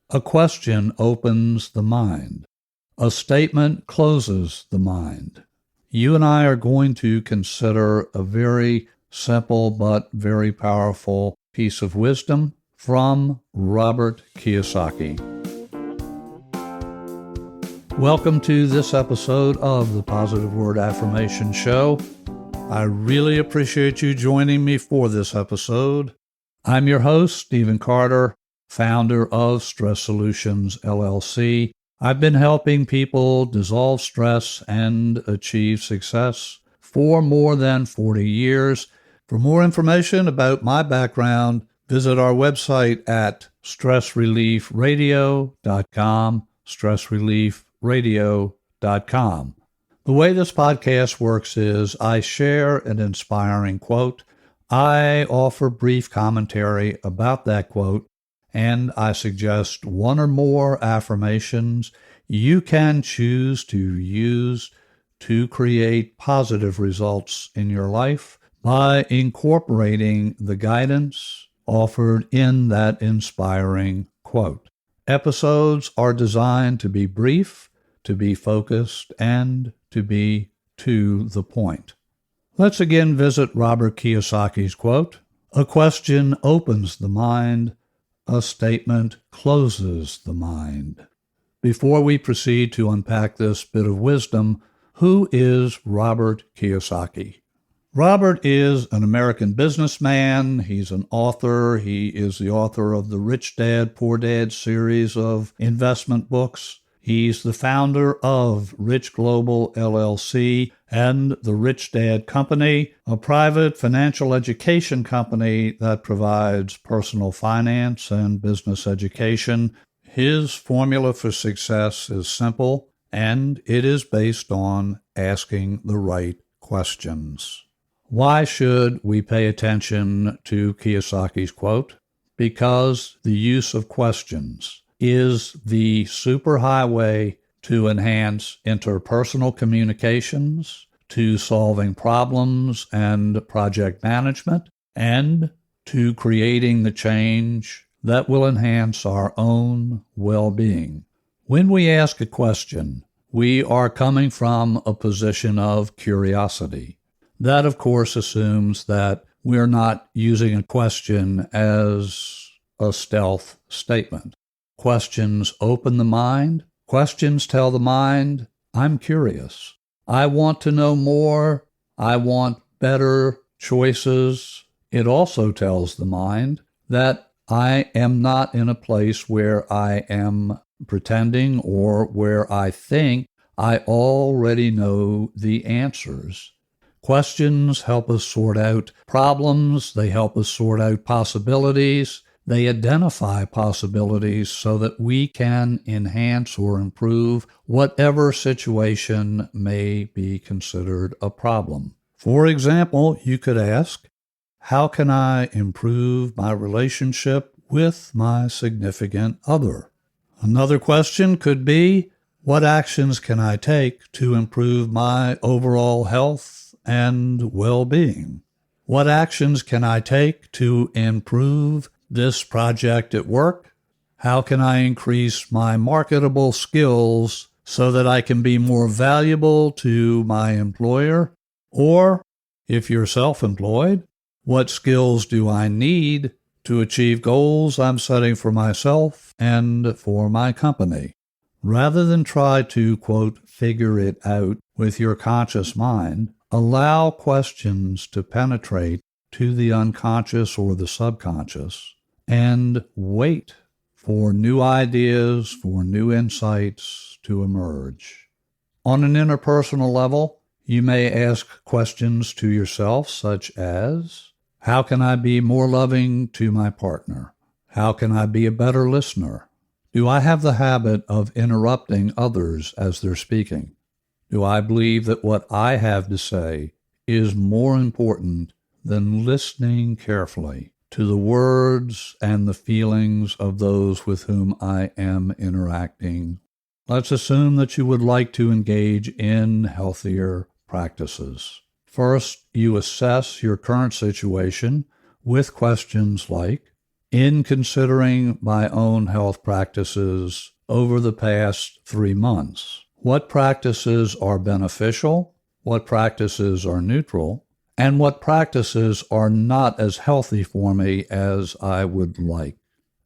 A question opens the mind. A statement closes the mind. You and I are going to consider a very simple but very powerful piece of wisdom from Robert Kiyosaki. Welcome to this episode of the Positive Word Affirmation Show. I really appreciate you joining me for this episode. I'm your host, Stephen Carter, founder of Stress Solutions, LLC. I've been helping people dissolve stress and achieve success for more than 40 years. For more information about my background, visit our website at stressreliefradio.com, stressreliefradio.com. The way this podcast works is I share an inspiring quote. I offer brief commentary about that quote, and I suggest one or more affirmations you can choose to use to create positive results in your life by incorporating the guidance offered in that inspiring quote. Episodes are designed to be brief, to be focused, and to be to the point. Let's again visit Robert Kiyosaki's quote. A question opens the mind. A statement closes the mind. Before we proceed to unpack this bit of wisdom, who is Robert Kiyosaki? Robert is an American businessman. He's an author. He is the author of the Rich Dad, Poor Dad series of investment books. He's the founder of Rich Global LLC and the Rich Dad Company, a private financial education company that provides personal finance and business education. His formula for success is simple, and it is based on asking the right questions. Why should we pay attention to Kiyosaki's quote? Because the use of questions is the superhighway to enhance interpersonal communications, to solving problems and project management, and to creating the change that will enhance our own well-being. When we ask a question, we are coming from a position of curiosity. That, of course, assumes that we're not using a question as a stealth statement. Questions open the mind. Questions tell the mind, I'm curious. I want to know more. I want better choices. It also tells the mind that I am not in a place where I am pretending or where I think I already know the answers. Questions help us sort out problems. They help us sort out possibilities. They identify possibilities so that we can enhance or improve whatever situation may be considered a problem. For example, you could ask, how can I improve my relationship with my significant other? Another question could be, what actions can I take to improve my overall health and well-being? What actions can I take to improve this project at work? How can I increase my marketable skills so that I can be more valuable to my employer? Or, if you're self-employed, what skills do I need to achieve goals I'm setting for myself and for my company? Rather than try to, quote, figure it out with your conscious mind, allow questions to penetrate to the unconscious or the subconscious and wait for new ideas, for new insights to emerge. On an interpersonal level, you may ask questions to yourself such as, how can I be more loving to my partner? How can I be a better listener? Do I have the habit of interrupting others as they're speaking? Do I believe that what I have to say is more important than listening carefully to the words and the feelings of those with whom I am interacting? Let's assume that you would like to engage in healthier practices. First, you assess your current situation with questions like, In considering my own health practices over the past 3 months, what practices are beneficial, what practices are neutral, and what practices are not as healthy for me as I would like.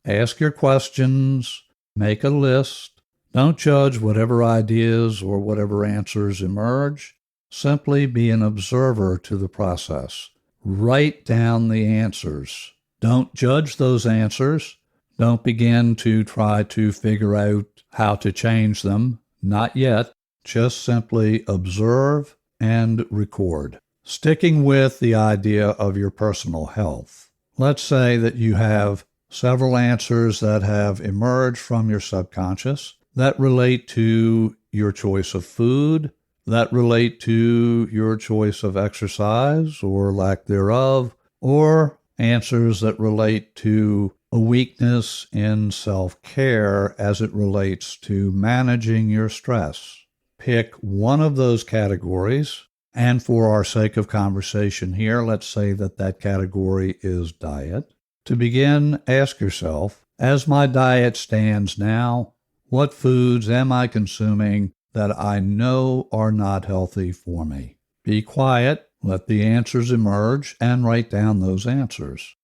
Ask your questions, make a list. Don't judge whatever ideas or whatever answers emerge. Simply be an observer to the process. Write down the answers. Don't judge those answers. Don't begin to try to figure out how to change them. Not yet. Just simply observe and record. Sticking with the idea of your personal health, let's say that you have several answers that have emerged from your subconscious that relate to your choice of food, that relate to your choice of exercise or lack thereof, or answers that relate to a weakness in self-care as it relates to managing your stress. Pick one of those categories, and for our sake of conversation here, let's say that that category is diet. To begin, ask yourself, as my diet stands now, what foods am I consuming that I know are not healthy for me? Be quiet, let the answers emerge, and write down those answers.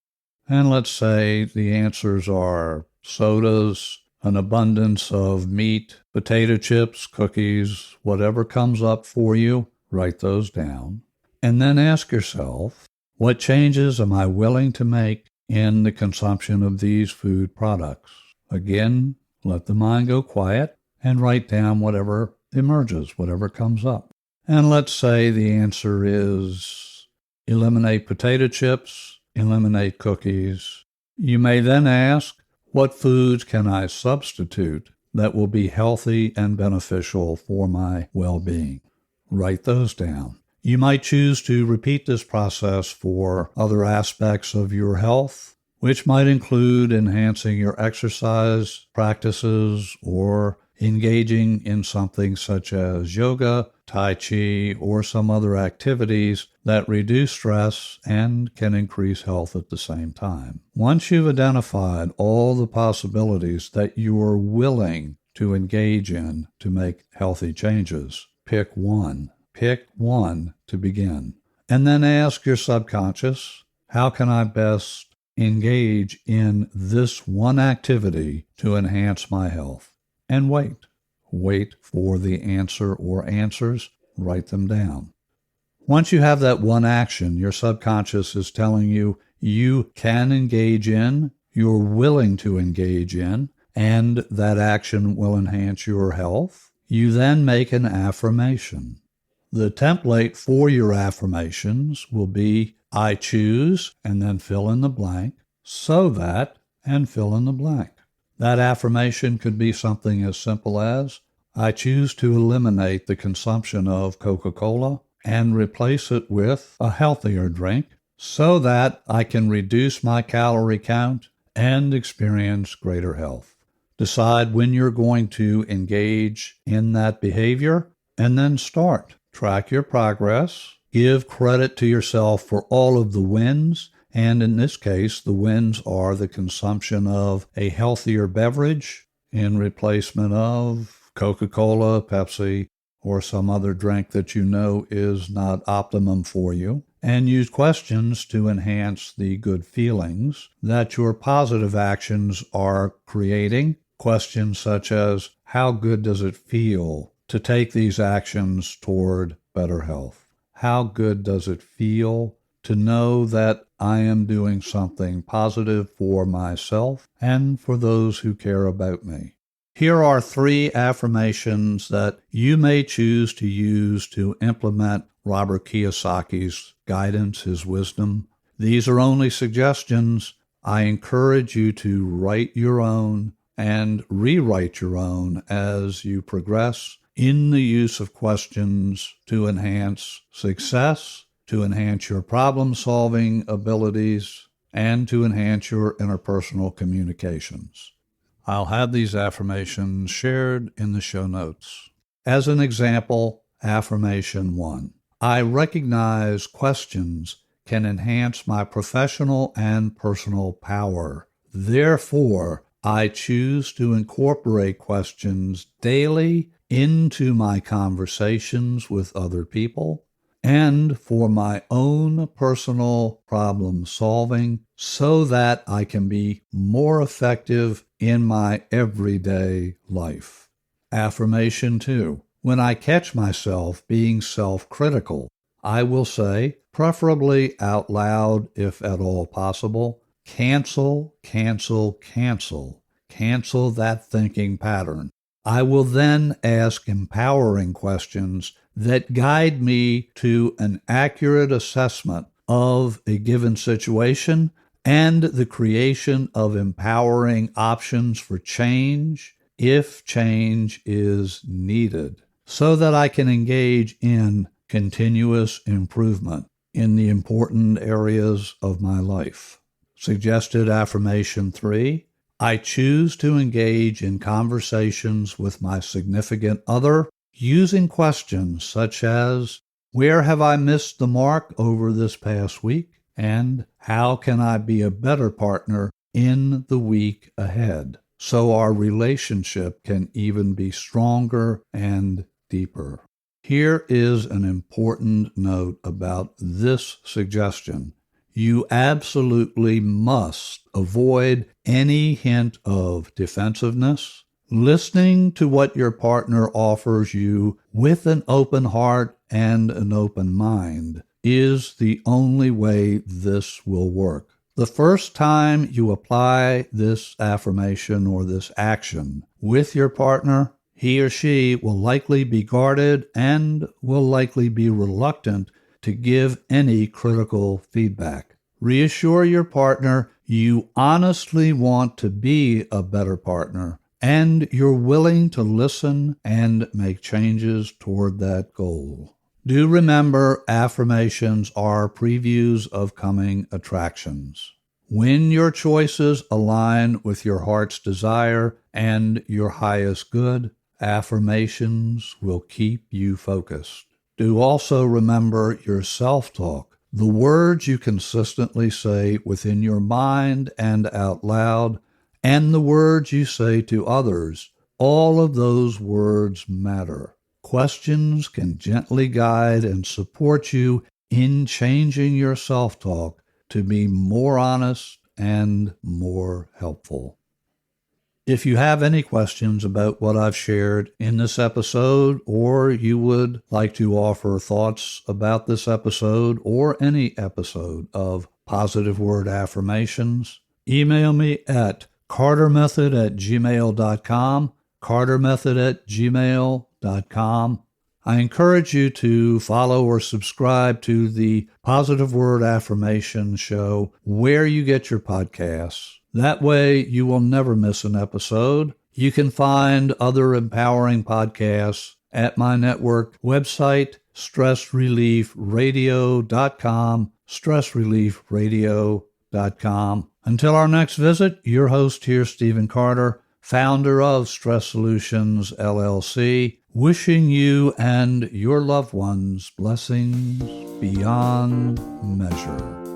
And let's say the answers are sodas, an abundance of meat, potato chips, cookies, whatever comes up for you, write those down. And then ask yourself, what changes am I willing to make in the consumption of these food products? Again, let the mind go quiet and write down whatever emerges, whatever comes up. And let's say the answer is eliminate potato chips, eliminate cookies. You may then ask, what foods can I substitute that will be healthy and beneficial for my well-being? Write those down. You might choose to repeat this process for other aspects of your health, which might include enhancing your exercise practices or engaging in something such as yoga, tai chi, or some other activities that reduce stress and can increase health at the same time. Once you've identified all the possibilities that you are willing to engage in to make healthy changes, pick one. Pick one to begin. And then ask your subconscious, how can I best engage in this one activity to enhance my health? And wait. Wait for the answer or answers. Write them down. Once you have that one action your subconscious is telling you you can engage in, you're willing to engage in, and that action will enhance your health, you then make an affirmation. The template for your affirmations will be, I choose, and then fill in the blank, so that, and fill in the blank. That affirmation could be something as simple as, I choose to eliminate the consumption of Coca-Cola and replace it with a healthier drink so that I can reduce my calorie count and experience greater health. Decide when you're going to engage in that behavior and then start. Track your progress. Give credit to yourself for all of the wins. And in this case, the wins are the consumption of a healthier beverage in replacement of Coca-Cola, Pepsi, or some other drink that you know is not optimum for you. And use questions to enhance the good feelings that your positive actions are creating. Questions such as, how good does it feel to take these actions toward better health? How good does it feel to know that I am doing something positive for myself and for those who care about me? Here are 3 affirmations that you may choose to use to implement Robert Kiyosaki's guidance, his wisdom. These are only suggestions. I encourage you to write your own and rewrite your own as you progress in the use of questions to enhance success, to enhance your problem-solving abilities, and to enhance your interpersonal communications. I'll have these affirmations shared in the show notes. As an example, affirmation 1. I recognize questions can enhance my professional and personal power. Therefore, I choose to incorporate questions daily into my conversations with other people and for my own personal problem solving so that I can be more effective in my everyday life. Affirmation 2. When I catch myself being self-critical, I will say, preferably out loud if at all possible, cancel, cancel, cancel. Cancel that thinking pattern. I will then ask empowering questions that guide me to an accurate assessment of a given situation and the creation of empowering options for change if change is needed, so that I can engage in continuous improvement in the important areas of my life. Suggested affirmation 3. I choose to engage in conversations with my significant other using questions such as, where have I missed the mark over this past week? And how can I be a better partner in the week ahead? So our relationship can even be stronger and deeper. Here is an important note about this suggestion. You absolutely must avoid any hint of defensiveness. Listening to what your partner offers you with an open heart and an open mind is the only way this will work. The first time you apply this affirmation or this action with your partner, he or she will likely be guarded and will likely be reluctant to give any critical feedback. Reassure your partner you honestly want to be a better partner and you're willing to listen and make changes toward that goal. Do remember, affirmations are previews of coming attractions. When your choices align with your heart's desire and your highest good, affirmations will keep you focused. Do also remember your self-talk, the words you consistently say within your mind and out loud, and the words you say to others. All of those words matter. Questions can gently guide and support you in changing your self-talk to be more honest and more helpful. If you have any questions about what I've shared in this episode, or you would like to offer thoughts about this episode or any episode of Positive Word Affirmations, email me at cartermethod@gmail.com, cartermethod@gmail.com. I encourage you to follow or subscribe to the Positive Word Affirmation show where you get your podcasts. That way you will never miss an episode. You can find other empowering podcasts at my network website, stressreliefradio.com, stressreliefradio.com. Until our next visit, your host here, Stephen Carter, founder of Stress Solutions, LLC, wishing you and your loved ones blessings beyond measure.